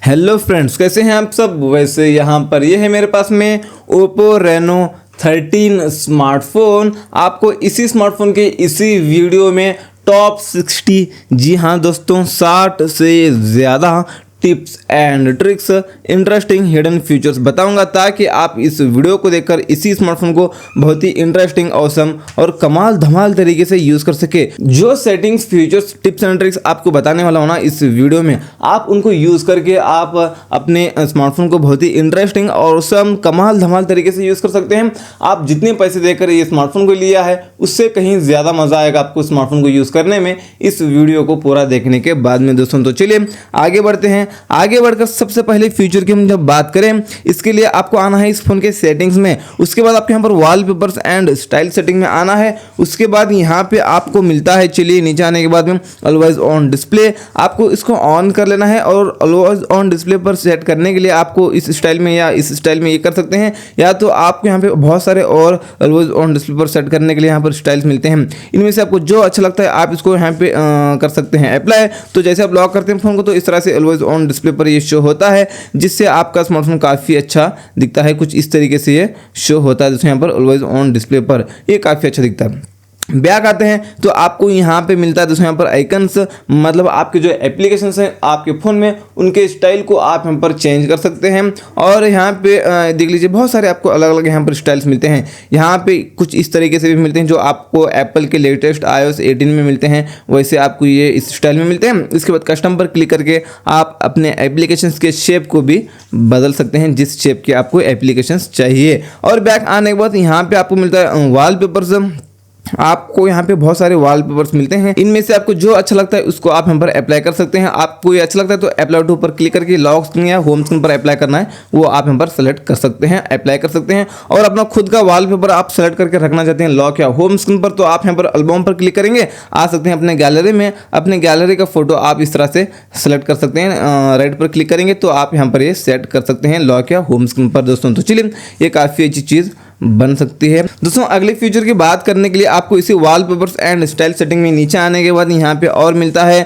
Hello friends, कैसे हैं आप सब। वैसे यहाँ पर ये है मेरे पास में Oppo Reno 13 स्मार्टफोन। आपको इसी स्मार्टफोन के इसी वीडियो में टॉप 60, जी हाँ दोस्तों, 60 से ज़्यादा tips and tricks, interesting hidden features बताऊंगा, ताकि आप इस वीडियो को देखकर इसी स्मार्टफोन को बहुत ही इंटरेस्टिंग, ऑसम और कमाल धमाल तरीके से यूज़ कर सके। जो settings, features, tips and tricks आपको बताने वाला हूं ना इस वीडियो में, आप उनको यूज़ करके आप अपने स्मार्टफोन को बहुत ही इंटरेस्टिंग, ऑसम, कमाल धमाल तरीके से यूज़ कर सकते हैं। आप जितने पैसे देकर ये स्मार्टफोन को लिया है उससे कहीं ज़्यादा मज़ा आएगा आपको स्मार्टफोन को यूज़ करने में, इस वीडियो को पूरा देखने के बाद में दोस्तों। तो चलिए आगे बढ़ते हैं। आगे बढ़कर सबसे पहले फीचर की हम जब बात करें, इसके लिए आपको आना है इस फोन के सेटिंग्स में। उसके बाद आपके यहाँ पर वॉलपेपर्स एंड स्टाइल सेटिंग में आना है। उसके बाद यहाँ पे आपको मिलता है, चलिए नीचे आने के बाद में ऑलवेज ऑन डिस्प्ले, आपको इसको ऑन कर लेना है। और ऑलवेज ऑन डिस्प्ले पर सेट करने के लिए आपको इस स्टाइल में या इस स्टाइल में ये कर सकते हैं, या तो आपको यहाँ पे बहुत सारे और ऑलवेज ऑन डिस्प्ले पर सेट करने के लिए यहाँ पर स्टाइल्स मिलते हैं। इनमें से आपको जो अच्छा लगता है आप इसको यहाँ पे कर सकते हैं अप्लाई। तो जैसे आप लॉक करते हैं फोन को तो इस तरह से ऑलवेज ऑन डिस्प्ले पर ये शो होता है, जिससे आपका स्मार्टफोन काफ़ी अच्छा दिखता है। कुछ इस तरीके से ये शो होता है दोस्तों, यहाँ पर ऑलवेज ऑन डिस्प्ले पर ये काफ़ी अच्छा दिखता है। बैक आते हैं तो आपको यहाँ पे मिलता है दोस्तों यहाँ पर आइकन्स, मतलब आपके जो एप्लीकेशंस हैं आपके फ़ोन में, उनके स्टाइल को आप यहाँ पर चेंज कर सकते हैं। और यहाँ पे देख लीजिए बहुत सारे आपको अलग अलग यहाँ पर स्टाइल्स मिलते हैं। यहाँ पे कुछ इस तरीके से भी मिलते हैं जो आपको एप्पल के लेटेस्ट iOS 18 में मिलते हैं, वैसे आपको ये इस स्टाइल में मिलते हैं। इसके बाद कस्टम पर क्लिक करके आप अपने एप्लीकेशंस के शेप को भी बदल सकते हैं, जिस शेप के आपको एप्लीकेशंस चाहिए। और बैक आने के बाद यहाँ पे आपको मिलता है वॉलपेपर्स। आपको यहाँ पे बहुत सारे वॉलपेपर्स मिलते हैं, इनमें से आपको जो अच्छा लगता है उसको आप यहाँ पर अप्लाई कर सकते हैं। आपको ये अच्छा लगता है तो अप्लाई टू पर क्लिक करके लॉक स्क्रीन या होम स्क्रीन पर अप्लाई करना है वो आप यहाँ पर सेलेक्ट कर सकते हैं, अप्लाई कर सकते हैं। और अपना खुद का वॉलपेपर आप सेलेक्ट करके रखना चाहते हैं लॉक या होम स्क्रीन पर, तो आप यहाँ पर एल्बम पर क्लिक करेंगे, आ सकते हैं अपने गैलरी में। अपने गैलरी का फोटो आप इस तरह से सेलेक्ट कर सकते हैं, राइट पर क्लिक करेंगे तो आप यहाँ पर ये सेट कर सकते हैं लॉक या होम स्क्रीन पर दोस्तों। तो चलिए ये काफ़ी अच्छी चीज़ बन सकती है दोस्तों। अगले फीचर की बात करने के लिए आपको इसी वॉलपेपर्स एंड स्टाइल सेटिंग में नीचे आने के बाद यहाँ पे और मिलता है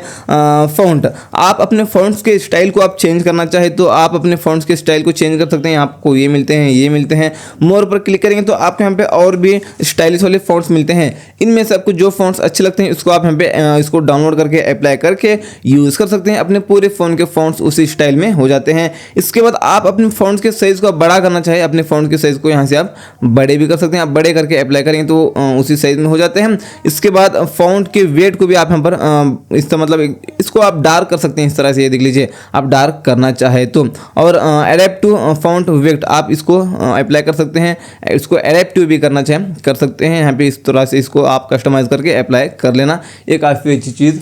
फ़ॉन्ट। आप अपने फ़ॉन्ट्स के स्टाइल को आप चेंज करना चाहे तो आप अपने फ़ॉन्ट्स के स्टाइल को चेंज कर सकते हैं। आपको ये मिलते हैं, ये मिलते हैं। मोर पर क्लिक करेंगे तो आपको यहाँ पे और भी स्टाइलिश वाले फ़ॉन्ट्स मिलते हैं। इनमें से आपको जो फ़ॉन्ट्स अच्छे लगते हैं उसको आप यहाँ पे इसको डाउनलोड करके अप्लाई करके यूज़ कर सकते हैं। अपने पूरे फ़ोन के फ़ॉन्ट्स उसी स्टाइल में हो जाते हैं। इसके बाद आप अपने फ़ॉन्ट्स के साइज़ को बड़ा करना चाहे, अपने फ़ॉन्ट के साइज़ को यहाँ से आप बड़े भी कर सकते हैं। आप बड़े करके अप्लाई करेंगे तो उसी साइज में हो जाते हैं। इसके बाद फॉन्ट के वेट को भी आप यहाँ पर इसका मतलब इसको आप डार्क कर सकते हैं इस तरह से, ये देख लीजिए आप डार्क करना चाहे तो। और एडेप्ट टू फॉन्ट वेट आप इसको अप्लाई कर सकते हैं, इसको एडेप्टिव भी करना चाहे कर सकते हैं। यहाँ पे इस तरह से इसको आप कस्टमाइज करके अप्लाई कर लेना, ये काफ़ी अच्छी चीज़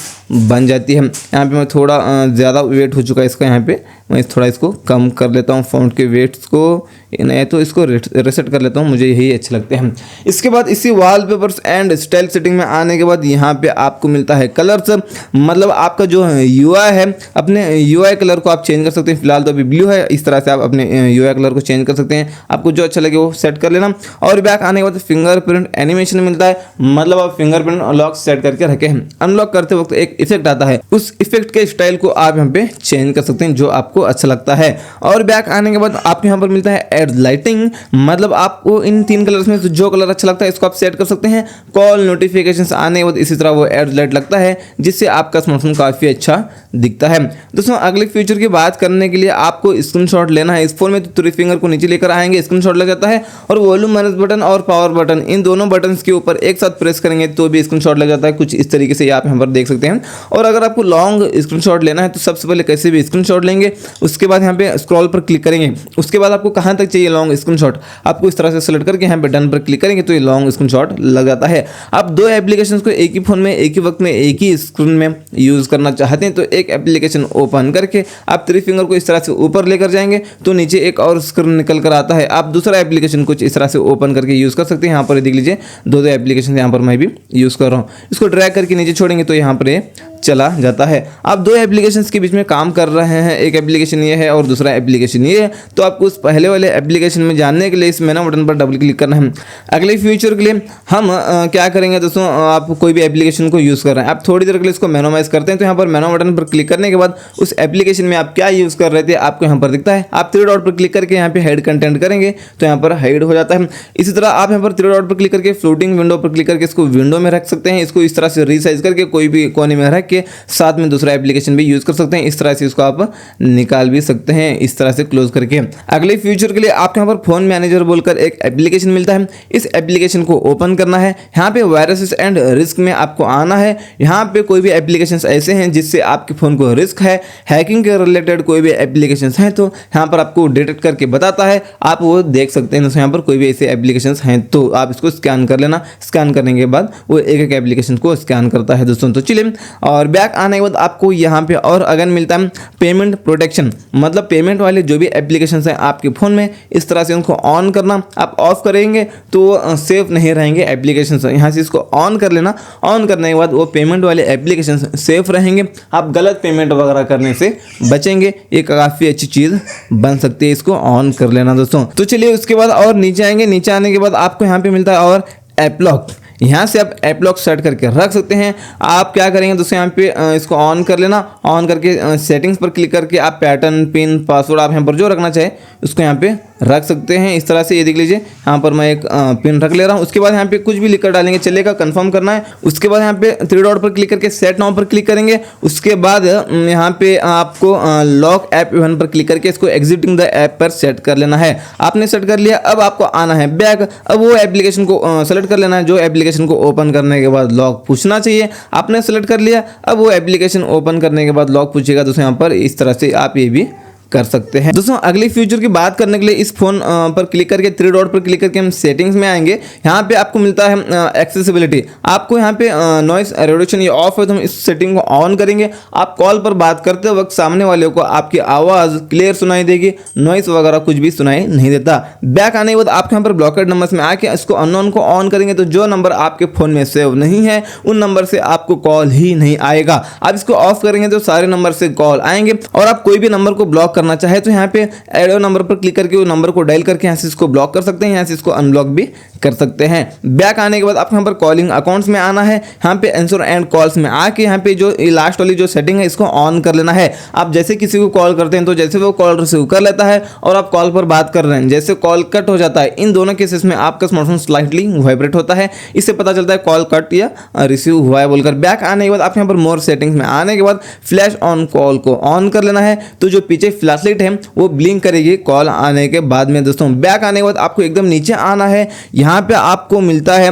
बन जाती है। यहाँ पे मैं थोड़ा ज़्यादा वेट हो चुका है इसका, यहाँ पे मैं थोड़ा इसको कम कर लेता हूँ फॉन्ट के वेट्स को, नहीं तो इसको रिसेट कर लेता हूँ, मुझे यही अच्छे लगते हैं। इसके बाद इसी वॉलपेपर्स एंड स्टाइल सेटिंग में आने के बाद यहाँ पे आपको मिलता है कलर्स, मतलब आपका जो UI है, अपने UI कलर को आप चेंज कर सकते हैं। फिलहाल तो अभी ब्लू है, इस तरह से आप अपने UI कलर को चेंज कर सकते हैं, आपको जो अच्छा लगे वो सेट कर लेना। और बैक आने के बाद फिंगरप्रिंट एनिमेशन मिलता है, मतलब आप फिंगरप्रिंट अनलॉक सेट करके रखे हैं। अनलॉक करते वक्त एक इफेक्ट आता है, उस इफेक्ट के स्टाइल को आप यहाँ पे चेंज कर सकते हैं जो आपको अच्छा लगता है। और बैक आने के बाद आपको यहाँ पर मिलता है एड लाइटिंग, मतलब आपको इन 3 कलर्स में जो कलर अच्छा लगता है इसको आप सेट कर सकते हैं। कॉल नोटिफिकेशंस आने के बाद इसी तरह वो एड लाइट लगता है, जिससे आपका स्मार्टफोन काफ़ी अच्छा दिखता है दोस्तों। अगले फीचर की बात करने के लिए आपको स्क्रीनशॉट लेना है। इस फोन में तो 3 फिंगर को नीचे लेकर आएंगे, स्क्रीनशॉट लग जाता है। और वॉल्यूम मैनेज बटन और पावर बटन, इन दोनों बटन के ऊपर एक साथ प्रेस करेंगे तो भी स्क्रीनशॉट लग जाता है। कुछ इस तरीके से आप यहाँ पर देख सकते हैं। और अगर आपको लॉन्ग स्क्रीनशॉट लेना है तो सबसे पहले कैसे भी स्क्रीनशॉट लेंगे, उसके बाद यहाँ पे स्क्रॉल पर क्लिक करेंगे। उसके बाद आपको कहाँ तक चाहिए लॉन्ग स्क्रीनशॉट, आपको इस तरह से सेलेक्ट करके यहाँ पे डन पर क्लिक करेंगे तो ये लॉन्ग स्क्रीनशॉट लग जाता है। आप 2 एप्लीकेशंस को एक ही फोन में एक ही वक्त में एक ही स्क्रीन में यूज़ करना चाहते हैं तो एक एप्लीकेशन ओपन करके आप 3 फिंगर को इस तरह से ऊपर लेकर जाएंगे तो नीचे एक और स्क्रीन निकल कर आता है। आप दूसरा एप्लीकेशन कुछ इस तरह से ओपन करके यूज़ कर सकते हैं। यहाँ पर देख लीजिए 2 एप्लीकेशन यहाँ पर मैं भी यूज़ कर रहा हूँ। इसको ड्रैग करके नीचे छोड़ेंगे तो यहाँ पर चला जाता है। आप दो एप्लीकेशंस के बीच में काम कर रहे हैं, एक एप्लीकेशन ये है और दूसरा एप्लीकेशन ये है, तो आपको उस पहले वाले एप्लीकेशन में जानने के लिए इस मेनू बटन पर डबल क्लिक करना है। अगले फ्यूचर के लिए हम क्या करेंगे दोस्तों, आप कोई भी एप्लीकेशन को यूज़ कर रहे हैं, आप थोड़ी देर के लिए इसको मैनुमाइज करते हैं, तो यहाँ पर मेनू बटन पर क्लिक करने के बाद उस एप्लीकेशन में आप क्या यूज़ कर रहे थे आपको यहाँ पर दिखता है। आप थ्री डॉट पर क्लिक करके यहाँ पे हाइड कंटेंट करेंगे तो यहाँ पर हाइड हो जाता है। इसी तरह आप यहाँ पर थ्री डॉट पर क्लिक करके फ्लोटिंग विंडो पर क्लिक करके इसको विंडो में रख सकते हैं। इसको इस तरह से रीसाइज करके कोई भी कोने में रख के साथ में दूसरा एप्लीकेशन भी यूज़ कर सकते हैं। इस तरह से इसको आप निकाल भी सकते हैं, इस तरह से क्लोज करके। अगले फ्यूचर के लिए आपको यहाँ पर फोन मैनेजर बोलकर एक एप्लीकेशन मिलता है, इस एप्लीकेशन को ओपन करना है। यहाँ पे वायरसेस एंड रिस्क में आपको आना है। यहाँ पे कोई भी एप्लीकेशंस ऐसे हैं जिससे आपके फ़ोन को रिस्क है, हैकिंग के रिलेटेड कोई भी एप्लीकेशंस हैं तो यहाँ पर आपको डिटेक्ट करके बताता है, आप वो देख सकते हैं। दोस्तों यहाँ पर कोई भी ऐसे एप्लीकेशंस हैं तो आप इसको स्कैन कर लेना। स्कैन करने के बाद वो एक एक एप्लीकेशन को स्कैन करता है दोस्तों। तो चलिए, और बैक आने के बाद आपको यहाँ पे और अगेन मिलता है पेमेंट प्रोटेक्शन, मतलब पेमेंट वाले जो भी एप्लीकेशंस हैं आपके फ़ोन में, इस तरह से उनको ऑन करना। आप ऑफ करेंगे तो सेफ नहीं रहेंगे एप्लीकेशंस, यहाँ से इसको ऑन कर लेना। ऑन करने के बाद वो पेमेंट वाले एप्लीकेशंस सेफ रहेंगे, आप गलत पेमेंट वगैरह करने से बचेंगे। ये काफ़ी अच्छी चीज़ बन सकती है, इसको ऑन कर लेना दोस्तों। तो चलिए उसके बाद और नीचे आएंगे। नीचे आने के बाद आपको यहाँ पे मिलता है और ऐप लॉक, यहाँ से आप ऐप लॉक सेट करके रख सकते हैं। आप क्या करेंगे दोस्तों, यहाँ पे इसको ऑन कर लेना। ऑन करके सेटिंग्स पर क्लिक करके आप पैटर्न, पिन, पासवर्ड आप यहाँ पर जो रखना चाहे उसको यहाँ पे रख सकते हैं। इस तरह से ये देख लीजिए, यहाँ पर मैं एक पिन रख ले रहा हूँ। उसके बाद यहाँ पे कुछ भी लिख कर डालेंगे चलेगा, कंफर्म करना है। उसके बाद यहाँ पे थ्री डॉट पर क्लिक करके सेट नाउ पर क्लिक करेंगे। उसके बाद यहाँ पे आपको लॉक ऐप इवेंट पर क्लिक करके इसको एग्जिटिंग द ऐप पर सेट कर लेना है। आपने सेट कर लिया, अब आपको आना है बैक। अब वो एप्लीकेशन को सेलेक्ट कर लेना है जो एप्लीकेशन को ओपन करने के बाद लॉक पूछना चाहिए। आपने सेलेक्ट कर लिया, अब वो एप्लीकेशन ओपन करने के बाद लॉक पूछेगा दोस्तों। यहाँ पर इस तरह से आप ये भी कर सकते हैं दोस्तों। अगली फ्यूचर की बात करने के लिए इस फोन पर क्लिक करके थ्री डॉट पर क्लिक करके हम सेटिंग्स में आएंगे। यहाँ पे आपको मिलता है एक्सेसिबिलिटी। आपको यहाँ पे नॉइस रिडक्शन ये ऑफ है तो हम इस सेटिंग को ऑन करेंगे। आप कॉल पर बात करते वक्त सामने वाले को आपकी आवाज़ क्लियर सुनाई देगी, नॉइस वगैरह कुछ भी सुनाई नहीं देता। बैक आने के बाद आपके यहाँ पर ब्लॉकेड नंबर्स में आके इसको अननोन को ऑन करेंगे तो जो नंबर आपके फ़ोन में सेव नहीं है उन नंबर से आपको कॉल ही नहीं आएगा। आप इसको ऑफ करेंगे तो सारे नंबर से कॉल आएंगे। और आप कोई भी नंबर को ब्लॉक करना चाहे तो यहाँ पे ऐड नंबर पर क्लिक करके वो नंबर को डायल करके यहाँ से इसको ब्लॉक कर सकते हैं, यहाँ से इसको अनब्लॉक भी कर सकते हैं। बैक आने के बाद आपको यहाँ पर कॉलिंग अकाउंट्स में आना है। यहाँ पे आंसर एंड कॉल्स में आके यहाँ पे जो लास्ट वाली जो सेटिंग है इसको ऑन कर लेना है। आप जैसे किसी को कॉल करते हैं तो जैसे वो कॉल रिसीव कर लेता है और आप कॉल पर बात कर रहे हैं, जैसे कॉल कट हो जाता है, इन दोनों केसेस में आपका स्मार्टफोन स्लाइटली वाइब्रेट होता है। इससे पता चलता है कॉल कट या रिसीव हुआ है बोलकर। बैक आने के बाद आप यहाँ पर मोर सेटिंग्स में आने के बाद फ्लैश ऑन कॉल को ऑन कर लेना है, तो जो पीछे फ्लैश लाइट है वो ब्लिंक करेगी कॉल आने के बाद में दोस्तों। बैक आने के बाद आपको एकदम नीचे आना है। यहाँ पे आपको मिलता है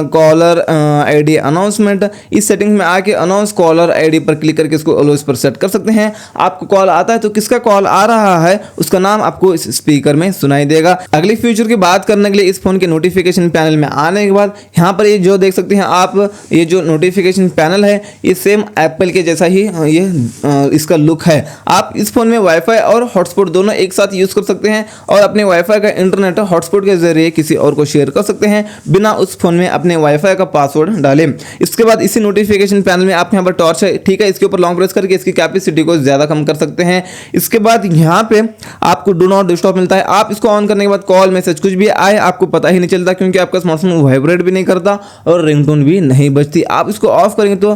कॉलर आईडी अनाउंसमेंट। इस सेटिंग में आके अनाउंस कॉलर आईडी पर क्लिक करके इसको ऑलवेज पर सेट कर सकते हैं। आपको कॉल आता है तो किसका कॉल आ रहा है उसका नाम आपको इस स्पीकर में सुनाई देगा। अगली फीचर की बात करने के लिए इस फोन के नोटिफिकेशन पैनल में आने के बाद यहाँ पर ये जो देख सकते हैं आप, ये जो नोटिफिकेशन पैनल है ये सेम एप्पल के जैसा ही ये इसका लुक है। आप इस फोन में वाईफाई और हॉटस्पॉट दोनों एक साथ यूज कर सकते हैं और अपने वाईफाई का इंटरनेट हॉटस्पॉट के जरिए किसी और को शेयर कर सकते हैं बिना उस फोन में अपने वाईफाई का पासवर्ड डालें। इसके बाद इसी नोटिफिकेशन पैनल में आप यहाँ पर टॉर्च है, ठीक है, इसके ऊपर लॉन्ग प्रेस करके इसकी कैपेसिटी को ज्यादा कम कर सकते हैं। इसके बाद यहाँ पे आपको डू नॉट डिस्टर्ब मिलता है। आप इसको ऑन करने के बाद कॉल मैसेज कुछ भी आए आपको पता ही नहीं चलता, क्योंकि आपका स्मार्टफोन वाइब्रेट भी नहीं करता और रिंगटोन भी नहीं बजती। आप इसको ऑफ करेंगे तो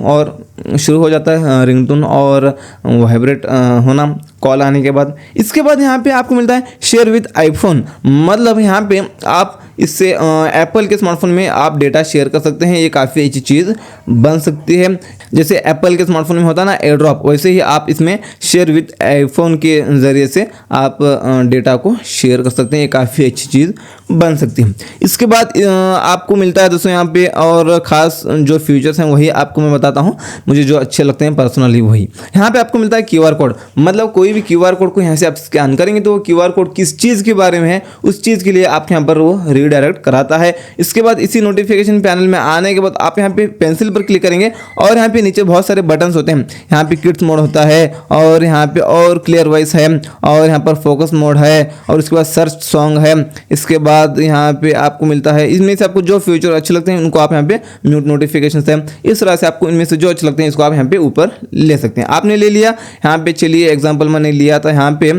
और शुरू हो जाता है रिंगटोन और वाइब्रेट होना कॉल आने के बाद। इसके बाद यहाँ पे आपको मिलता है शेयर विद आईफोन, मतलब यहाँ पे आप इससे एप्पल के स्मार्टफोन में आप डेटा शेयर कर सकते हैं। ये काफ़ी अच्छी चीज़ बन सकती है। जैसे एप्पल के स्मार्टफोन में होता है ना एयर ड्रॉप, वैसे ही आप इसमें शेयर विद आईफोन के ज़रिए से आप डेटा को शेयर कर सकते हैं। ये काफ़ी अच्छी चीज़ बन सकती है। इसके बाद आपको मिलता है दोस्तों यहाँ पे और ख़ास जो फीचर्स हैं वही आपको मैं बताता हूँ, मुझे जो अच्छे लगते हैं पर्सनली वही। यहाँ पे आपको मिलता है QR कोड, मतलब कोई भी QR कोड को यहाँ से आप स्कैन करेंगे तो वो QR कोड किस चीज़ के बारे में है उस चीज़ के लिए आप यहाँ पर वो रीडायरेक्ट कराता है। इसके बाद इसी नोटिफिकेशन पैनल में आने के बाद आप यहाँ पे पेंसिल पर क्लिक करेंगे और यहाँ पे नीचे बहुत सारे बटन्स होते हैं। यहाँ पे किड्स मोड होता है और यहाँ पे और क्लियर वॉइस है और यहाँ पर फोकस मोड है और उसके बाद सर्च सॉन्ग है। इसके बाद यहाँ पे आपको मिलता है, इसमें से आपको जो फीचर अच्छे लगते हैं उनको आप यहाँ पे म्यूट नोटिफिकेशन है। इस तरह से आपको इनमें से जो अच्छे लगते हैं इसको आप यहाँ पे ऊपर ले सकते हैं। आपने ले लिया यहाँ पे, चलिए एग्जांपल मैंने लिया था यहाँ पे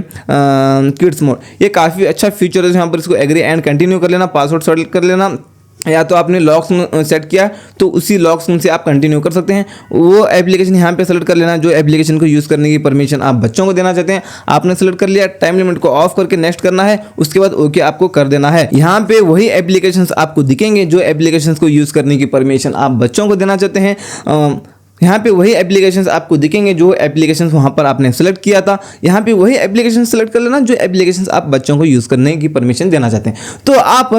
किड्स मोड। ये काफ़ी अच्छा फीचर है। यहाँ पर इसको एग्री एंड कंटिन्यू कर लेना, पासवर्ड सेलेक्ट कर लेना, या तो आपने लॉक सेट किया तो उसी लॉक से आप कंटिन्यू कर सकते हैं। वो एप्लीकेशन यहाँ पे सेलेक्ट कर लेना जो एप्लीकेशन को यूज़ करने की परमिशन आप बच्चों को देना चाहते हैं। आपने सेलेक्ट कर लिया, टाइम लिमिट को ऑफ करके नेक्स्ट करना है, उसके बाद ओके आपको कर देना है। यहाँ पे वही एप्लीकेशंस आपको दिखेंगे जो एप्लीकेशंस को यूज़ करने की परमिशन आप बच्चों को देना चाहते हैं। यहाँ पे वही एप्लीकेशंस आपको दिखेंगे जो एप्लीकेशंस वहाँ पर आपने सेलेक्ट किया था। यहाँ पे वही एप्लीकेशन सेलेक्ट कर लेना जो एप्लीकेशंस आप बच्चों को यूज़ करने की परमिशन देना चाहते हैं। तो आप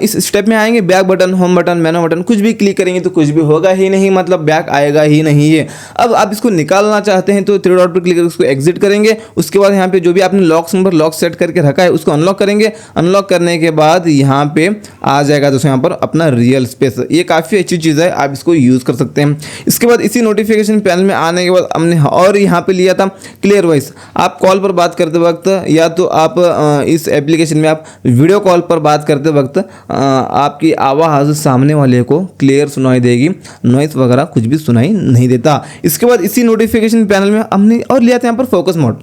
इस स्टेप में आएंगे, बैक बटन, होम बटन, मेनू बटन कुछ भी क्लिक करेंगे तो कुछ भी होगा ही नहीं, मतलब बैक आएगा ही नहीं है। अब आप इसको निकालना चाहते हैं तो 3 डॉट पर क्लिक करके उसको एग्जिट करेंगे। उसके बाद यहाँ पे जो भी आपने लॉक सेट करके रखा है उसको अनलॉक करेंगे। अनलॉक करने के बाद यहाँ पे आ जाएगा दोस्तों यहाँ पर अपना रियल स्पेस। ये काफ़ी अच्छी चीज़ है, आप इसको यूज़ कर सकते हैं। इसके बाद इसी नोटिफिकेशन पैनल में आने के बाद हमने और यहाँ पे लिया था क्लियर वॉइस। आप कॉल पर बात करते वक्त या तो आप इस एप्लीकेशन में आप वीडियो कॉल पर बात करते वक्त आपकी आवाज़ सामने वाले को क्लियर सुनाई देगी, नॉइस वगैरह कुछ भी सुनाई नहीं देता। इसके बाद इसी नोटिफिकेशन पैनल में हमने और लिया था यहाँ पर फोकस मोड।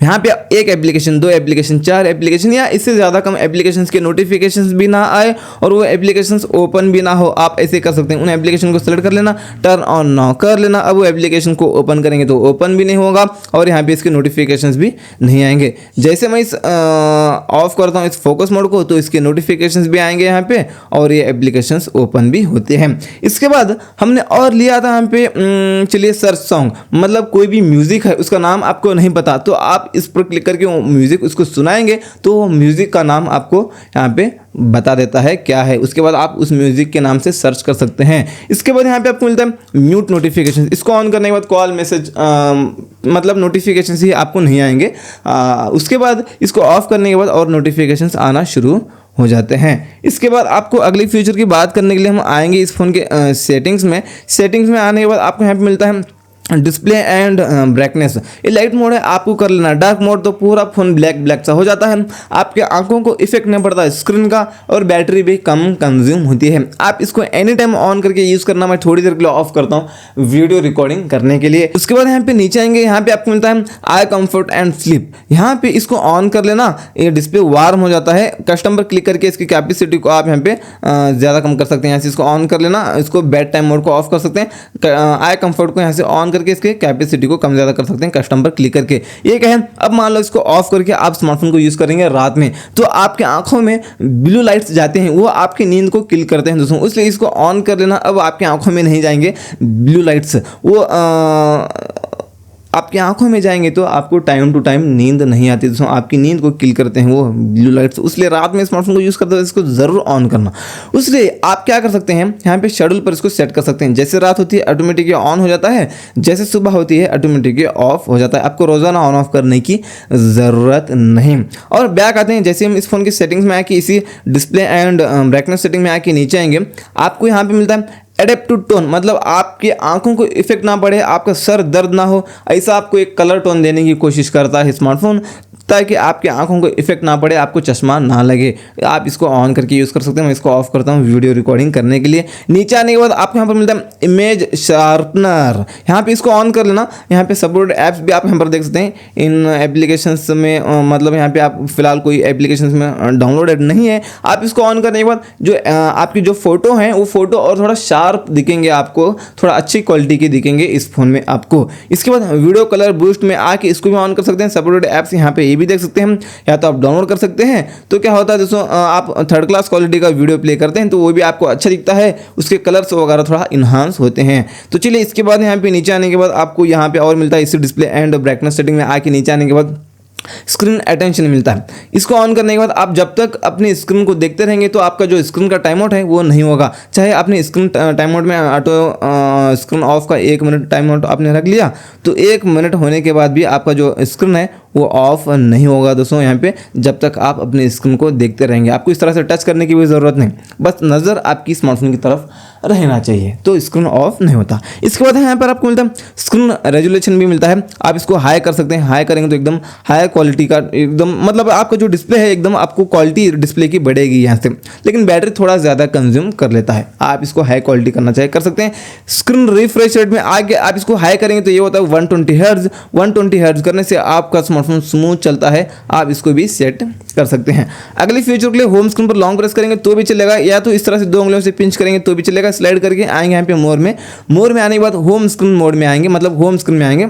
यहाँ पे 1 एप्लीकेशन, 2 एप्लीकेशन, 4 एप्लीकेशन या इससे ज़्यादा कम एप्लीकेशंस के नोटिफिकेशंस भी ना आए और वो एप्लीकेशंस ओपन भी ना हो, आप ऐसे कर सकते हैं। उन एप्लीकेशन को सेलेक्ट कर लेना, टर्न ऑन ना कर लेना। अब वो एप्लीकेशन को ओपन करेंगे तो ओपन भी नहीं होगा और यहाँ पे इसके नोटिफिकेशंस भी नहीं आएंगे। जैसे मैं इस ऑफ करता हूँ इस फोकस मोड को तो इसके नोटिफिकेशंस भी आएंगे यहाँ पे और ये एप्लीकेशंस ओपन भी होते हैं। इसके बाद हमने और लिया था यहाँ पे चलिए सर्च सॉन्ग, मतलब कोई भी म्यूज़िक है उसका नाम आपको नहीं पता तो आप इस पर क्लिक करके म्यूजिक उसको सुनाएंगे तो वो म्यूजिक का नाम आपको यहाँ पे बता देता है क्या है। उसके बाद आप उस म्यूजिक के नाम से सर्च कर सकते हैं। इसके बाद यहाँ पे आपको मिलता है म्यूट नोटिफिकेशन। इसको ऑन करने के बाद कॉल, मैसेज मतलब नोटिफिकेशन ही आपको नहीं आएंगे। उसके बाद इसको ऑफ करने के बाद और नोटिफिकेशंस आना शुरू हो जाते हैं। इसके बाद आपको अगली फीचर की बात करने के लिए हम आएंगे इस फोन के सेटिंग्स में आने के बाद आपको यहाँ पे मिलता है डिस्प्ले एंड ब्राइटनेस। ये लाइट मोड है, आपको कर लेना। डार्क मोड तो पूरा फोन ब्लैक सा हो जाता है, आपके आंखों को इफेक्ट नहीं पड़ता है स्क्रीन का और बैटरी भी कम कंज्यूम होती है। आप इसको एनी टाइम ऑन करके यूज़ करना। मैं थोड़ी देर के लिए ऑफ करता हूँ वीडियो रिकॉर्डिंग करने के लिए। उसके बाद यहाँ पे नीचे आएंगे, यहाँ पे आपको मिलता है आई कंफर्ट एंड स्लीप। यहाँ पे इसको ऑन कर लेना, ये डिस्प्ले वार्म हो जाता है। कस्टम पर क्लिक करके इसकी कैपेसिटी को आप यहाँ पे ज़्यादा कम कर सकते हैं। यहाँ से इसको ऑन कर लेना, इसको बेड टाइम मोड को ऑफ कर सकते हैं। आई कंफर्ट को यहाँ से ऑन करके इसके कैपेसिटी को कम ज़्यादा कर सकते हैं कस्टम पर क्लिक करके। ये क्या है, अब मान लो इसको ऑफ करके आप स्मार्टफोन को यूज़ करेंगे रात में तो आपके आंखों में ब्लू लाइट्स जाते हैं, वो आपकी नींद को किल करते हैं दोस्तों। इसलिए इसको ऑन कर लेना। अब आपकी आंखों में नहीं जाएंगे ब्लू लाइट्स, वो आपकी आंखों में जाएंगे तो आपको टाइम टू टाइम नींद नहीं आती दोस्तों, आपकी नींद को किल करते हैं वो ब्लू लाइट्स। इसलिए रात में स्मार्टफोन को यूज़ करते हैं इसको ज़रूर ऑन करना। इसलिए आप क्या कर सकते हैं, यहाँ पे शेड्यूल पर इसको सेट कर सकते हैं। जैसे रात होती है ऑटोमेटिक ऑन हो जाता है, जैसे सुबह होती है ऑटोमेटिक ऑफ हो जाता है। आपको रोज़ाना ऑन ऑफ करने की ज़रूरत नहीं। और बैक आते हैं, जैसे हम इस फोन की सेटिंग्स में आके इसी डिस्प्ले एंड ब्राइटनेस सेटिंग में आके नीचे आएंगे, आपको यहाँ पे मिलता है एडेप्टिव टोन, मतलब आपकी आंखों को इफेक्ट ना पड़े, आपका सर दर्द ना हो, ऐसा आपको एक कलर टोन देने की कोशिश करता है स्मार्टफोन, ताकि आपकी आंखों को इफेक्ट ना पड़े, आपको चश्मा ना लगे। आप इसको ऑन करके यूज़ कर सकते हैं। मैं इसको ऑफ करता हूँ वीडियो रिकॉर्डिंग करने के लिए। नीचे आने के बाद आपको यहाँ पर मिलता है इमेज शार्पनर, यहाँ पे इसको ऑन कर लेना। यहाँ पे सपोर्टेड ऐप्स भी आप यहाँ पर देख सकते हैं। इन एप्लीकेशंस में मतलब यहाँ पे आप फिलहाल कोई एप्लीकेशंस में डाउनलोडेड नहीं है। आप इसको ऑन करने के बाद जो आपकी जो फोटो हैं वो फोटो और थोड़ा शार्प दिखेंगे, आपको थोड़ा अच्छी क्वालिटी के दिखेंगे इस फोन में आपको। इसके बाद वीडियो कलर बूस्ट में आके इसको भी ऑन कर सकते हैं। सपोर्टेड ऐप्स यहाँ पे भी देख सकते हैं, या तो आप डाउनलोड कर सकते हैं। तो क्या होता है दोस्तों, आप 3rd क्लास क्वालिटी का वीडियो प्ले करते हैं तो वो भी आपको अच्छा दिखता है, उसके कलर्स वगैरह थोड़ा इन्हांस होते हैं। तो चलिए इसके बाद यहाँ पे नीचे आने के बाद आपको यहाँ पे और मिलता है इसी डिस्प्ले एंड ब्राइटनेस सेटिंग में आके नीचे आने के बाद स्क्रीन अटेंशन मिलता है। इसको ऑन करने के बाद आप जब तक अपनी स्क्रीन को देखते रहेंगे तो आपका जो स्क्रीन का टाइम आउट है वो नहीं होगा। चाहे आपने स्क्रीन टाइम आउट में ऑटो स्क्रीन ऑफ का 1 मिनट टाइम आउट आपने रख लिया तो 1 मिनट होने के बाद भी आपका जो स्क्रीन है वो ऑफ नहीं होगा दोस्तों यहाँ पे, जब तक आप अपने स्क्रीन को देखते रहेंगे। आपको इस तरह से टच करने की भी ज़रूरत नहीं, बस नज़र आपकी स्मार्टफोन की तरफ रहना चाहिए तो स्क्रीन ऑफ नहीं होता। इसके बाद यहाँ पर आपको मिलता है स्क्रीन रेजोल्यूशन भी मिलता है, आप इसको हाई कर सकते हैं। हाई करेंगे तो एकदम हाई क्वालिटी का, एकदम मतलब आपका जो डिस्प्ले है एकदम आपको क्वालिटी डिस्प्ले की बढ़ेगी यहाँ से, लेकिन बैटरी थोड़ा ज़्यादा कंज्यूम कर लेता है। आप इसको हाई क्वालिटी करना चाहिए कर सकते हैं। स्क्रीन रिफ्रेश रेट में आगे आप इसको हाई करेंगे तो ये होता है 120 हर्ट्ज। 120 हर्ट्ज करने से आपका स्मार्टफोन स्मूथ चलता है, आप इसको भी सेट कर सकते हैं। अगले फीचर के लिए होम स्क्रीन पर लॉन्ग प्रेस करेंगे तो भी चलेगा, या तो इस तरह से 2 उंगलियों से पिंच करेंगे तो भी चलेगा। स्लाइड करके आएंगे यहाँ पे मोर में आने के बाद होम स्क्रीन मोड में आएंगे, मतलब होम स्क्रीन में आएंगे।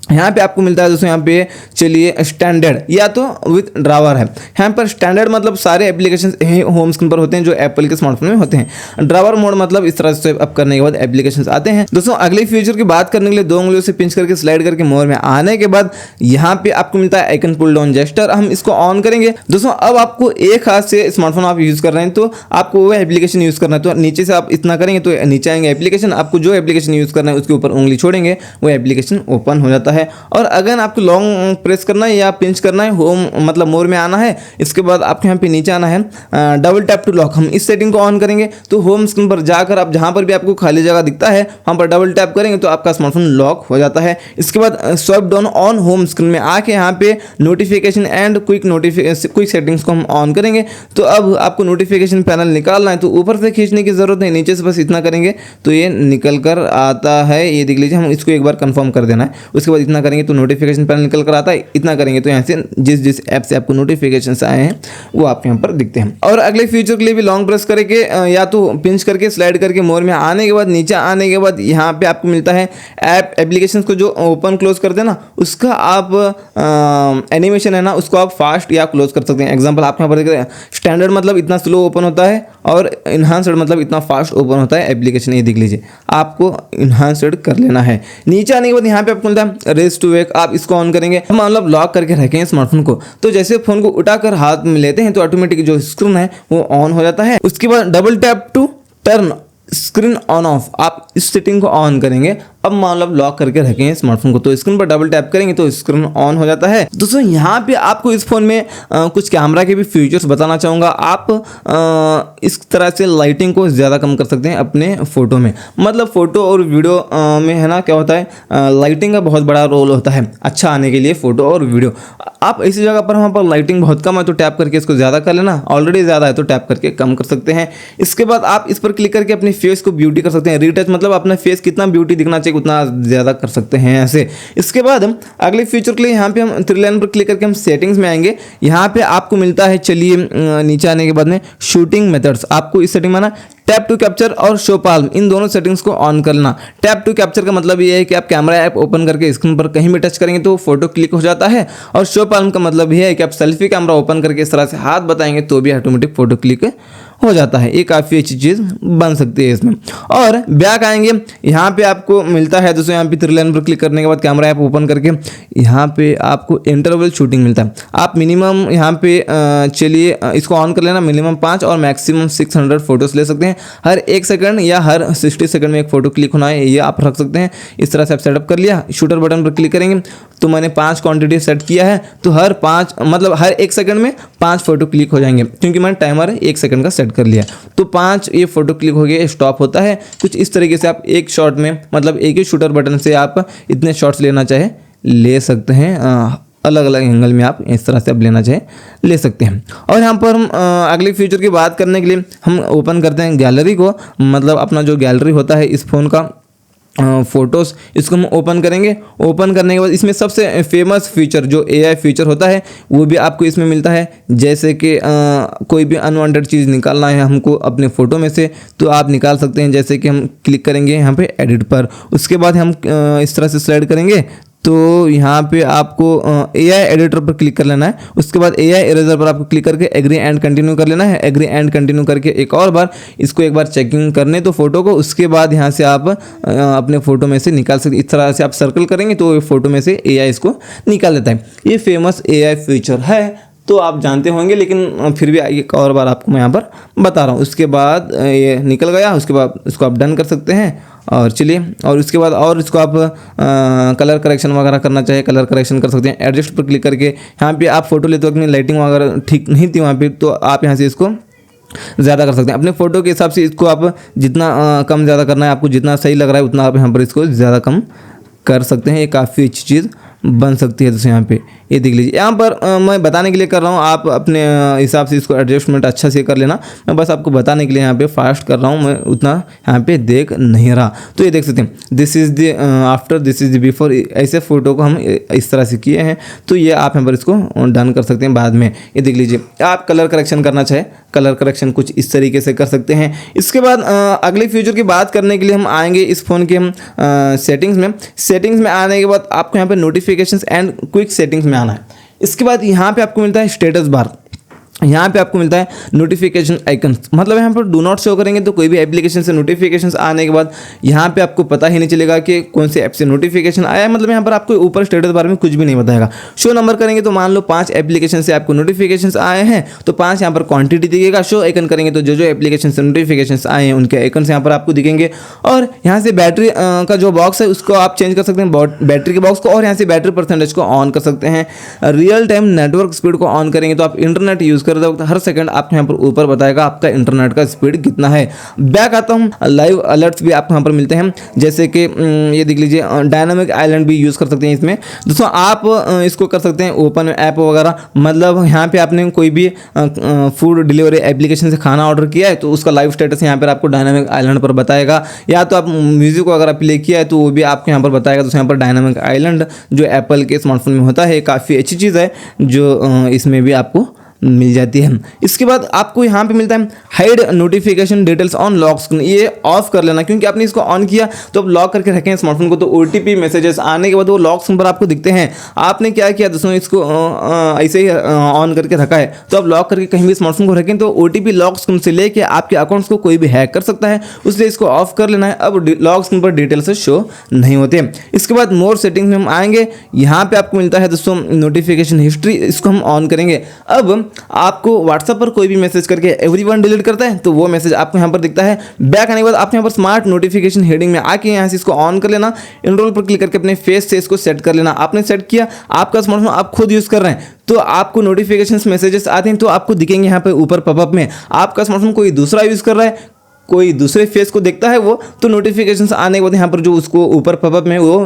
यहाँ पे आपको मिलता है दोस्तों, यहाँ पे चलिए स्टैंडर्ड या तो विद ड्रावर है। यहाँ पर स्टैंडर्ड मतलब सारे एप्लीकेशन होम स्क्रीन पर होते हैं जो एप्पल के स्मार्टफोन में होते हैं। ड्रावर मोड मतलब इस तरह से अप करने के बाद एप्लीकेशन आते हैं। दोस्तों अगले फीचर की बात करने के लिए 2 उंगलियों से पिंच करके स्लाइड करके मोर में आने के बाद यहाँ पे आपको मिलता है आइकन पुल डाउन जेस्टर। हम इसको ऑन करेंगे दोस्तों। अब आपको एक हाथ से स्मार्टफोन आप यूज़ कर रहे हैं तो आपको वो एप्लीकेशन यूज़ करना है, तो नीचे से आप इतना करेंगे तो नीचे आएंगे एप्लीकेशन। आपको जो एप्लीकेशन यूज़ करना है उसके ऊपर उंगली छोड़ेंगे, वो एप्लीकेशन ओपन हो जाता है। और अगर आपको लॉन्ग प्रेस करना है या पिंच करना है, होम मतलब मोर में आना है, इसके बाद आपको यहाँ पे नीचे आना है डबल टैप टू लॉक। हम इस सेटिंग को ऑन करेंगे तो होम स्क्रीन पर जाकर आप जहाँ पर भी आपको खाली जगह दिखता है वहाँ पर डबल टैप करेंगे तो आपका स्मार्टफोन लॉक हो जाता है। इसके बाद swipe down on home screen में आके यहाँ पे नोटिफिकेशन एंड क्विक सेटिंग्स को हम ऑन करेंगे। तो अब आपको नोटिफिकेशन पैनल निकालना है तो ऊपर से खींचने की जरूरत नहीं, नीचे से बस इतना करेंगे तो ये निकल कर आता है। ये देख लीजिए, हम इसको एक बार कंफर्म कर देना है। उसके बाद इतना करेंगे तो नोटिफिकेशन पैनल निकल कर आता है। इतना करेंगे तो यहाँ से जिस ऐप से आपको नोटिफिकेशन आए हैं वो आपके यहाँ पर दिखते हैं। और अगले फीचर के लिए भी लॉन्ग प्रेस करके या तो पिंच करके स्लाइड करके मोर में आने के बाद नीचे आने के बाद यहाँ पे आपको मिलता है ऐप एप्लीकेशन को जो ओपन क्लोज करते हैं ना, उसका आप एनिमेशन है ना उसको आप फास्ट या क्लोज कर सकते हैं। एग्जाम्पल आप यहाँ पर स्टैंडर्ड मतलब इतना स्लो ओपन होता है और इन्हांस्ड मतलब इतना फास्ट ओपन होता है एप्लीकेशन। ये देख लीजिए, आपको इन्हांस्ड कर लेना है। नीचे आने के बाद यहाँ पे आपको मिलता है रेस टू वेक, आप इसको ऑन करेंगे। हम मतलब लॉक करके रखेंगे स्मार्टफोन को, तो जैसे फोन को उठाकर हाथ में लेते हैं तो ऑटोमेटिक जो स्क्रीन है वो ऑन हो जाता है। उसके बाद double tap to turn screen on off, आप इस सेटिंग को ऑन करेंगे। अब मतलब लॉक करके रखेंगे स्मार्टफोन को तो स्क्रीन पर डबल टैप करेंगे तो स्क्रीन ऑन हो जाता है। दोस्तों यहाँ पे आपको इस फोन में कुछ कैमरा के भी फीचर्स बताना चाहूँगा। आप इस तरह से लाइटिंग को ज़्यादा कम कर सकते हैं अपने फ़ोटो में, मतलब फ़ोटो और वीडियो में है ना क्या होता है, लाइटिंग का बहुत बड़ा रोल होता है अच्छा आने के लिए फ़ोटो और वीडियो। आप ऐसी जगह पर वहाँ पर लाइटिंग बहुत कम है तो टैप करके इसको ज़्यादा कर लेना, ऑलरेडी ज़्यादा है तो टैप करके कम कर सकते हैं। इसके बाद आप इस पर क्लिक करके अपने फेस को ब्यूटी कर सकते हैं, रीटच मतलब अपना फेस कितना ब्यूटी दिखना चाहिए उतना ज़्यादा कर सकते हैं ऐसे। इसके बाद अगले फीचर के लिए यहाँ पे हम 3 लाइन पर क्लिक करके हम सेटिंग्स में आएंगे। यहाँ पे आपको मिलता है, चलिए नीचे आने के बाद में शूटिंग मेथड्स, आपको इस सेटिंग में ना टैप टू कैप्चर और शो पाल्म इन दोनों सेटिंग्स को ऑन करना। टैप टू कैप्चर का मतलब ये है कि आप कैमरा ऐप ओपन करके स्क्रीन पर कहीं भी टच करेंगे तो फोटो क्लिक हो जाता है, और शो पाल्म का मतलब ये है कि आप सेल्फी कैमरा ओपन करके इस तरह से हाथ बताएंगे तो भी ऑटोमेटिक फोटो क्लिक हो जाता है। ये काफ़ी अच्छी चीज़ बन सकती है इसमें। और बैक आएंगे, यहाँ पे आपको मिलता है दोस्तों, यहाँ पे 3 लाइन पर क्लिक करने के बाद कैमरा ऐप ओपन करके यहाँ पे आपको इंटरवल शूटिंग मिलता है। आप मिनिमम यहाँ पे चलिए इसको ऑन कर लेना, मिनिमम 5 और मैक्सिमम 600 फोटोज़ ले सकते हैं। हर 1 सेकंड या हर 60 सेकंड में एक फ़ोटो क्लिक होना है, ये आप रख सकते हैं। इस तरह से आप सेटअप कर लिया। शूटर बटन पर क्लिक करेंगे तो मैंने 5 क्वान्टिटी सेट किया है, तो हर 5 मतलब हर 1 सेकंड में 5 फोटो क्लिक हो जाएंगे, क्योंकि मैंने टाइमर 1 सेकंड का सेट कर लिया। तो 5 ये फोटो क्लिक हो गए, स्टॉप होता है। कुछ इस तरीके से आप एक शॉट में मतलब एक ही शूटर बटन से आप इतने शॉट्स लेना चाहे ले सकते हैं। अलग अलग एंगल में आप इस तरह से आप लेना चाहे ले सकते हैं। और यहाँ पर हम अगले फीचर की बात करने के लिए हम ओपन करते हैं गैलरी को, मतलब अपना जो गैलरी होता है इस फ़ोन का फ़ोटोज़, इसको हम ओपन करेंगे। ओपन करने के बाद इसमें सबसे फेमस फीचर जो AI फीचर होता है वो भी आपको इसमें मिलता है। जैसे कि कोई भी अनवांटेड चीज़ निकालना है हमको अपने फ़ोटो में से तो आप निकाल सकते हैं। जैसे कि हम क्लिक करेंगे यहाँ पे एडिट पर, उसके बाद हम इस तरह से स्लाइड करेंगे तो यहाँ पे आपको AI एडिटर पर क्लिक कर लेना है। उसके बाद AI इरेजर पर आपको क्लिक करके एग्री एंड कंटिन्यू कर लेना है। एग्री एंड कंटिन्यू करके एक और बार इसको एक बार चेकिंग करने तो फोटो को, उसके बाद यहाँ से आप अपने फ़ोटो में से निकाल सकते। इस तरह से आप सर्कल करेंगे तो फ़ोटो में से AI इसको निकाल देता है। ये फेमस AI फीचर है तो आप जानते होंगे, लेकिन फिर भी एक और बार आपको मैं यहाँ पर बता रहा हूँ। उसके बाद ये निकल गया, उसके बाद इसको आप डन कर सकते हैं और चलिए, और उसके बाद और इसको आप कलर करेक्शन वगैरह करना चाहे कलर करेक्शन कर सकते हैं। एडजस्ट पर क्लिक करके यहाँ पे आप फोटो लेते वक्त अपनी लाइटिंग वगैरह ठीक नहीं थी वहाँ पे, तो आप यहाँ से इसको ज़्यादा कर सकते हैं। अपने फ़ोटो के हिसाब से इसको आप जितना कम ज़्यादा करना है, आपको जितना सही लग रहा है उतना आप यहाँ पर इसको ज़्यादा कम कर सकते हैं। ये काफ़ी अच्छी चीज़ बन सकती है। दोस्तों यहाँ पे ये देख लीजिए, यहाँ पर मैं बताने के लिए कर रहा हूँ, आप अपने हिसाब से इसको एडजस्टमेंट अच्छा से कर लेना। मैं बस आपको बताने के लिए यहाँ पे फास्ट कर रहा हूँ, मैं उतना यहाँ पे देख नहीं रहा। तो ये देख सकते हैं, this is the after, this is the before, ऐसे फ़ोटो को हम इस तरह से किए हैं। तो ये आप यहाँ पर इसको डन कर सकते हैं बाद में। ये देख लीजिए, आप कलर करेक्शन करना चाहे कलर करेक्शन कुछ इस तरीके से कर सकते हैं। इसके बाद अगले फीचर की बात करने के लिए हम आएंगे इस फ़ोन के हम सेटिंग्स में आने के बाद आपको यहाँ पे नोटिफिकेशंस एंड क्विक सेटिंग्स में आना है। इसके बाद यहाँ पे आपको मिलता है स्टेटस बार, यहाँ पे आपको मिलता है नोटिफिकेशन आइकन, मतलब यहाँ पर डू नॉट शो करेंगे तो कोई भी एप्लीकेशन से नोटिफिकेशंस आने के बाद यहाँ पे आपको पता ही नहीं चलेगा कि कौन से ऐप से नोटिफिकेशन आया है। मतलब यहाँ पर आपको ऊपर स्टेटस बार में कुछ भी नहीं बताएगा। शो नंबर करेंगे तो मान लो 5 एप्लीकेशन से आपको नोटिफिकेशंस आए हैं तो 5 यहाँ पर क्वांटिटी दिखेगा। शो आइकन करेंगे तो जो एप्लीकेशन से नोटिफिकेशंस आए हैं उनके आइकन यहाँ पर आपको दिखेंगे। और यहाँ से बैटरी का जो बॉक्स है उसको आप चेंज कर सकते हैं, बैटरी के बॉक्स को, और यहाँ से बैटरी परसेंटेज को ऑन कर सकते हैं। रियल टाइम नेटवर्क स्पीड को ऑन करेंगे तो आप इंटरनेट यूज़ करते वक्त हर सेकंड आपको यहाँ पर ऊपर बताएगा आपका इंटरनेट का स्पीड कितना है। बैक आता हूँ, लाइव अलर्ट्स भी आपको यहाँ पर मिलते हैं, जैसे कि ये देख लीजिए, डायनामिक आइलैंड भी यूज़ कर सकते हैं इसमें। दोस्तों आप इसको कर सकते हैं ओपन ऐप वगैरह, मतलब यहाँ पे आपने कोई भी फूड डिलीवरी एप्लीकेशन से खाना ऑर्डर किया है तो उसका लाइव स्टेटस यहाँ पर आपको डायनामिक आइलैंड पर बताएगा। या तो आप म्यूजिक वगैरह प्ले किया है तो वो भी आपको यहाँ पर बताएगा। तो यहाँ पर डायनामिक आइलैंड जो एप्पल के स्मार्टफोन में होता है, काफ़ी अच्छी चीज़ है जो इसमें भी आपको मिल जाती है। इसके बाद आपको यहाँ पे मिलता है hide notification details on lock screen, ये ऑफ कर लेना, क्योंकि आपने इसको ऑन किया तो आप लॉक करके रखें स्मार्टफोन को तो ओटीपी मैसेजेस आने के बाद वो लॉक स्क्रीन पर आपको दिखते हैं। आपने क्या किया दोस्तों, इसको ऐसे ही ऑन करके रखा है तो आप लॉक करके कहीं भी स्मार्टफोन को रखें तो ओटीपी लॉक स्क्रीन से लेके आपके अकाउंट्स को कोई भी हैक कर सकता है, इसलिए इसको ऑफ कर लेना है। अब लॉक स्क्रीन पर डिटेल्स शो नहीं होते। इसके बाद मोर सेटिंग्स में हम आएंगे, यहाँ पे आपको मिलता है दोस्तों नोटिफिकेशन हिस्ट्री, इसको हम ऑन करेंगे। अब आपको व्हाट्सएप पर कोई भी मैसेज करके एवरीवन डिलीट करता है तो वो मैसेज आपको यहाँ पर दिखता है। बैक आने के बाद आपको यहाँ पर स्मार्ट नोटिफिकेशन हेडिंग में आके यहाँ से इसको ऑन कर लेना, इनरोल पर क्लिक करके अपने फेस से इसको सेट कर लेना। आपने सेट किया, आपका स्मार्टफोन आप खुद यूज़ कर रहे हैं तो आपको नोटिफिकेशंस मैसेजेस आते हैं तो आपको दिखेंगे यहाँ पे ऊपर पॉपअप में। आपका स्मार्टफोन कोई दूसरा यूज़ कर रहा है, कोई दूसरे फेस को देखता है वो, तो नोटिफिकेशंस आने के बाद यहाँ पर जो उसको ऊपर पॉपअप में वो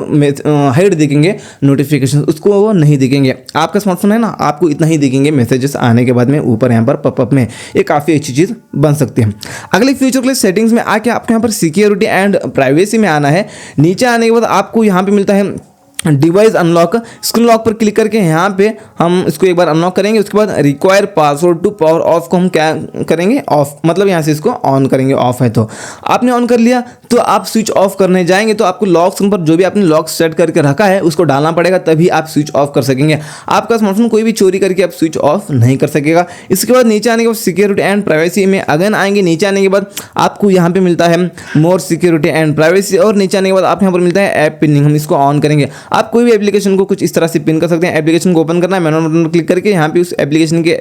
हाइड दिखेंगे नोटिफिकेशंस, उसको वो नहीं दिखेंगे। आपका स्मार्टफोन है ना, आपको इतना ही दिखेंगे मैसेजेस आने के बाद में ऊपर यहाँ पर पॉपअप में। ये काफ़ी अच्छी चीज़ बन सकती है। अगले फ्यूचर के लिए सेटिंग्स में आके आपको यहाँ पर सिक्योरिटी एंड प्राइवेसी में आना है। नीचे आने के बाद आपको यहाँ पर मिलता है डिवाइस अनलॉक, स्क्रीन लॉक पर क्लिक करके यहाँ पे हम इसको एक बार अनलॉक करेंगे। उसके बाद require password to power off को हम क्या करेंगे, ऑफ, मतलब यहाँ से इसको ऑन करेंगे। ऑफ है तो आपने ऑन कर लिया तो आप स्विच ऑफ करने जाएंगे तो आपको लॉक स्क्रीन पर जो भी आपने लॉक सेट करके रखा है उसको डालना पड़ेगा, तभी आप स्विच ऑफ कर सकेंगे। आपका स्मार्टफोन कोई भी चोरी करके आप स्विच ऑफ नहीं कर सकेगा। इसके बाद नीचे आने के बाद सिक्योरिटी एंड प्राइवेसी में अगेन आएंगे। नीचे आने के बाद आपको यहाँ पे मिलता है मोर सिक्योरिटी एंड प्राइवेसी, और नीचे आने के बाद आप यहाँ पर मिलता है ऐप पिनिंग, हम इसको ऑन करेंगे। आप कोई भी एप्लीकेशन को कुछ इस तरह से पिन कर सकते हैं। एप्लीकेशन को ओपन करना है, मेनू बटन पर क्लिक करके यहाँ पे उस एप्लीकेशन के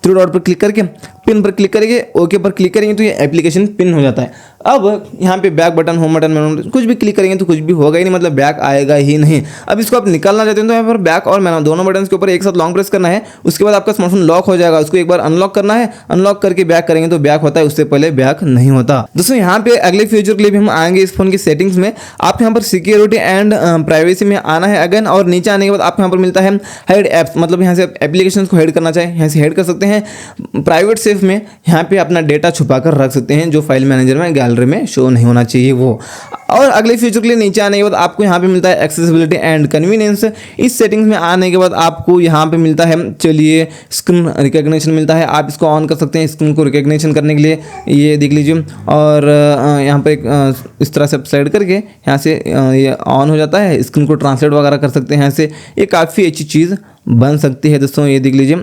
थ्री डॉट पर क्लिक करके पिन पर क्लिक करेंगे, ओके पर क्लिक करेंगे तो ये एप्लीकेशन पिन हो जाता है। अब यहाँ पे बैक बटन, होम बटन, मेनू बटन कुछ भी क्लिक करेंगे तो कुछ भी होगा ही नहीं, मतलब बैक आएगा ही नहीं। अब इसको आप निकालना चाहते हैं तो यहाँ पर बैक और मेनू दोनों बटन के ऊपर एक साथ लॉन्ग प्रेस करना है। उसके बाद आपका स्मार्टफोन लॉक हो जाएगा, उसको एक बार अनलॉक करना है, अनलॉक करके बैक करेंगे तो बैक होता है, उससे पहले बैक नहीं होता। दोस्तों यहाँ पे अगले फ्यूचर के लिए भी हम आएंगे इस फोन की सेटिंग्स में। आप यहाँ पर सिक्योरिटी एंड प्राइवेसी में आना है अगेन, और नीचे आने के बाद आपको यहाँ पर मिलता है हाइड ऐप्स, मतलब यहाँ से एप्लीकेशन को हाइड करना चाहे यहाँ से हाइड कर सकते हैं। प्राइवेट सेफ में यहाँ पे अपना डेटा छुपा कर रख सकते हैं, जो फाइल मैनेजर में गैलरी में शो नहीं होना चाहिए वो। और अगले फीचर के लिए नीचे आने के बाद आपको यहाँ पे मिलता है एक्सेसिबिलिटी एंड कन्वीनियंस। इस सेटिंग्स में आने के बाद आपको यहाँ पे मिलता है, चलिए स्क्रीन रिकॉग्निशन मिलता है, आप इसको ऑन कर सकते हैं स्क्रीन को रिकॉग्निशन करने के लिए, ये देख लीजिए। और यहाँ पर एक इस तरह से स्लाइड करके यहाँ से ये ऑन हो जाता है, स्क्रीन को ट्रांसलेट वगैरह कर सकते हैं यहाँ से। ये काफ़ी अच्छी चीज़ बन सकती है दोस्तों। ये देख लीजिए,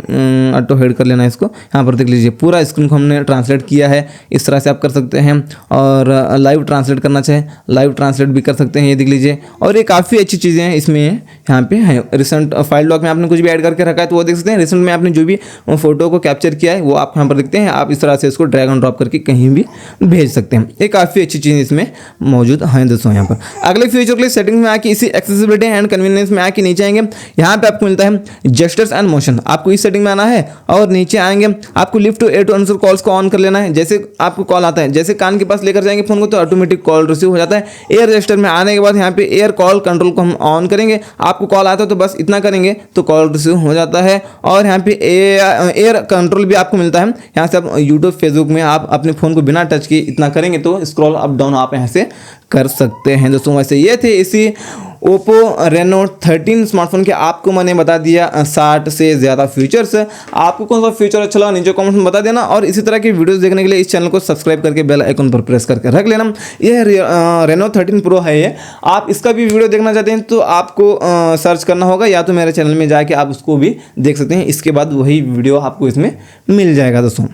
ऑटो हेड कर लेना है इसको। यहाँ पर देख लीजिए पूरा स्क्रीन को हमने ट्रांसलेट किया है, इस तरह से आप कर सकते हैं। और लाइव ट्रांसलेट करना चाहे लाइव ट्रांसलेट भी कर सकते हैं, ये देख लीजिए। और ये काफ़ी अच्छी चीज़ें हैं इसमें, यहाँ पे है। रिसेंट फाइल लॉग में आपने कुछ भी ऐड करके रखा है तो वो देख सकते हैं। रिसेंट में आपने जो भी फोटो को कैप्चर किया है वो आप यहाँ पर देखते हैं। आप इस तरह से इसको ड्रैग एंड ड्रॉप करके कहीं भी भेज सकते हैं। ये काफ़ी अच्छी चीज़ इसमें मौजूद है दोस्तों। यहाँ पर अगले फ्यूचर के लिए सेटिंग्स में आके इसी एक्सेसिबिलिटी एंड कन्वीनियंस में आके नीचे आएंगे, यहाँ पे आपको मिलता है जेस्चर्स एंड मोशन। आपको इस सेटिंग में आना है और नीचे आएंगे, आपको lift to ear to answer calls को ऑन कर लेना है। जैसे आपको कॉल आता है, जैसे कान के पास लेकर जाएंगे फोन को तो ऑटोमेटिक कॉल रिसीव हो जाता है। एयर रजिस्टर में आने के बाद यहाँ पे एयर कॉल कंट्रोल को हम ऑन करेंगे। आपको कॉल आता है तो बस इतना करेंगे तो कॉल रिसीव हो जाता है। और यहाँ पे एयर कंट्रोल भी आपको मिलता है। यहाँ से आप यूट्यूब फेसबुक में आप अपने फ़ोन को बिना टच किए इतना करेंगे तो स्क्रॉल अप डाउन आप यहाँ से कर सकते हैं दोस्तों। वैसे ये थे इसी ओप्पो रेनो 13 स्मार्टफोन के आपको मैंने बता दिया 60 से ज़्यादा फीचर्स। आपको कौन सा फीचर अच्छा लगा नीचे कमेंट में बता देना। और इसी तरह की वीडियोस देखने के लिए इस चैनल को सब्सक्राइब करके बेल आइकन पर प्रेस करके रख लेना। ये रेनो 13 प्रो है ये। आप इसका भी वीडियो देखना चाहते हैं तो आपको सर्च करना होगा, या तो मेरे चैनल में जाके आप उसको भी देख सकते हैं। इसके बाद वही वीडियो आपको इसमें मिल जाएगा दोस्तों।